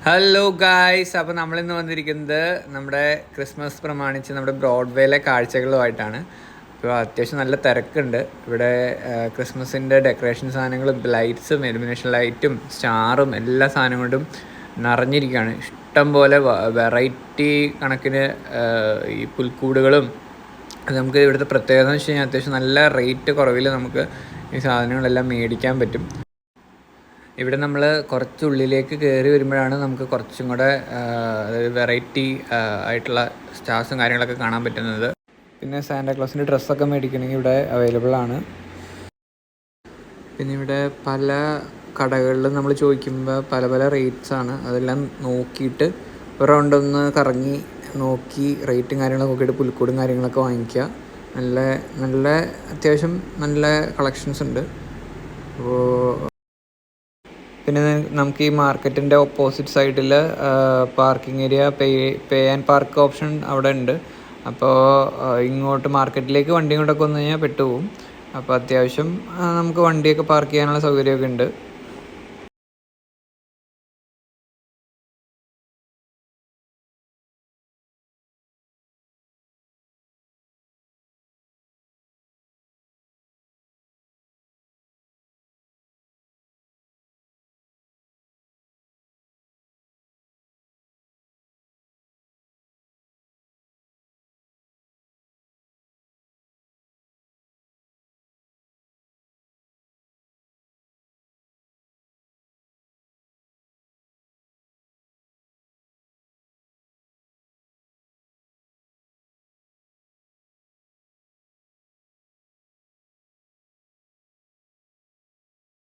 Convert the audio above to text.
Hello guys, അപ്പോൾ നമ്മളിന്ന് വന്നിരിക്കുന്നത് നമ്മുടെ ക്രിസ്മസ് പ്രമാണിച്ച് നമ്മുടെ ബ്രോഡ്വേയിലെ കാഴ്ചകളുമായിട്ടാണ്. ഇപ്പോൾ അത്യാവശ്യം നല്ല തിരക്കുണ്ട് ഇവിടെ. ക്രിസ്മസിൻ്റെ ഡെക്കറേഷൻ സാധനങ്ങളും ലൈറ്റ്സും ഇലുമിനേഷൻ ലൈറ്റും സ്റ്റാറും എല്ലാ സാധനം കൊണ്ടും നിറഞ്ഞിരിക്കുകയാണ്. ഇഷ്ടം പോലെ വെറൈറ്റി കണക്കിന് ഈ പുൽക്കൂടുകളും. അത് നമുക്ക് ഇവിടുത്തെ പ്രത്യേകത എന്ന് വെച്ച് കഴിഞ്ഞാൽ അത്യാവശ്യം നല്ല റേറ്റ് കുറവിൽ നമുക്ക് ഈ സാധനങ്ങളെല്ലാം മേടിക്കാൻ പറ്റും. ഇവിടെ നമ്മൾ കുറച്ചുള്ളിലേക്ക് കയറി വരുമ്പോഴാണ് നമുക്ക് കുറച്ചും കൂടെ അതായത് വെറൈറ്റി ആയിട്ടുള്ള സ്റ്റാർസും കാര്യങ്ങളൊക്കെ കാണാൻ പറ്റുന്നത്. പിന്നെ സാന്റാക്ലോസിൻ്റെ ഡ്രസ്സൊക്കെ മേടിക്കണമെങ്കിൽ ഇവിടെ അവൈലബിൾ ആണ്. പിന്നെ ഇവിടെ പല കടകളിലും നമ്മൾ ചോദിക്കുമ്പോൾ പല പല റേറ്റ്സ് ആണ്. അതെല്ലാം നോക്കിയിട്ട് ഒരു റൗണ്ട് ഒന്ന് കറങ്ങി നോക്കി റേറ്റും കാര്യങ്ങളൊക്കെ നോക്കിയിട്ട് പുൽക്കൂടും കാര്യങ്ങളൊക്കെ വാങ്ങിക്കുക. നല്ല നല്ല അത്യാവശ്യം നല്ല കളക്ഷൻസ് ഉണ്ട്. അപ്പോൾ പിന്നെ നമുക്ക് ഈ മാർക്കറ്റിൻ്റെ ഓപ്പോസിറ്റ് സൈഡിൽ parking area pay and park option അവിടെ ഉണ്ട്. അപ്പോൾ ഇങ്ങോട്ട് മാർക്കറ്റിലേക്ക് വണ്ടി കൊണ്ടൊക്കെ വന്നു കഴിഞ്ഞാൽ പെട്ടുപോകും. അപ്പോൾ അത്യാവശ്യം നമുക്ക് വണ്ടിയൊക്കെ പാർക്ക് ചെയ്യാനുള്ള സൗകര്യമൊക്കെ ഉണ്ട്.